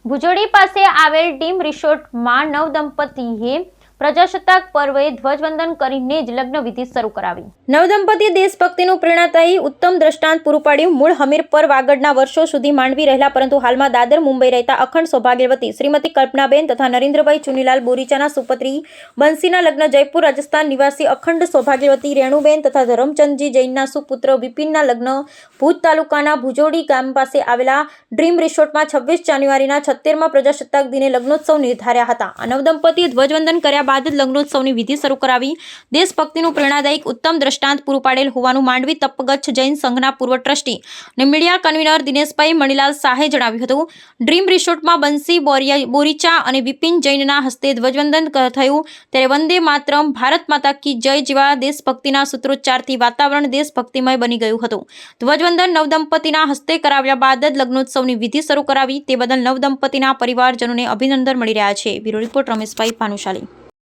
ભુજોડી પાસે આવેલ ડીમ રિસોર્ટમાં નવદંપતીએ પ્રજાસત્તાક પર્વે ધ્વજવંદન કરીને જ લગ્ન વિધિ શરૂ કરાવી. નવદંપતીએ દેશભક્તિનું પ્રેરણાદાયી ઉત્તમ દ્રષ્ટાંત પૂરું પાડ્યું. મૂળ હમીરપર વાગડના વર્ષો સુધી માંડવી રહેલા પરંતુ હાલમાં દાદર મુંબઈ રહેતા અખંડ સૌભાગ્યવતી શ્રીમતી કલ્પનાબેન તથા નરેન્દ્રભાઈ ચુનીલાલ બોરીચાના સુપુત્રી બંસીના લગ્ન જયપુર રાજસ્થાન નિવાસી અખંડ સૌભાગ્યવતી રેણુબેન તથા ધરમચંદજી જૈનના સુપુત્ર વિપિનના લગ્ન ભુજ તાલુકાના ભુજોડી ગામ પાસે આવેલા ડ્રીમ રિસોર્ટમાં 26 જાન્યુઆરીના 76મા પ્રજાસત્તાક દિને લગ્નોત્સવ નિર્ધાર્યા હતા. આ નવદંપતીએ ધ્વજવંદન કર્યા બાદ જ લગ્નોત્સવની વિધિ શરૂ કરાવી. દેશભક્તિનું પ્રેરણાદાયક ઉત્તમ દ્રષ્ટાંત પૂરું પાડેલ હોવાનું માંડવી તપગચ્છ જૈન સંઘના પૂર્વ ટ્રસ્ટી અને મીડિયા કન્વીનર દિનેશભાઈ મણીલાલ શાહે જણાવ્યું હતું. ડ્રીમ રિસોર્ટમાં બંસી બોરીચા અને વિપિન જૈનના હસ્તે ધ્વજવંદન થયું. ત્યારે વંદે માતરમ, ભારત માતા કી જય જેવા દેશભક્તિના સૂત્રોચ્ચારથી વાતાવરણ દેશભક્તિમય બની ગયું હતું. ધ્વજવંદન નવદંપતીના હસ્તે કરાવ્યા બાદ જ લગ્નોત્સવની વિધિ શરૂ કરાવી. તે બદલ નવદંપતીના પરિવારજનોને અભિનંદન મળી રહ્યા છે. Bureau report Rameshbhai Bhanushali.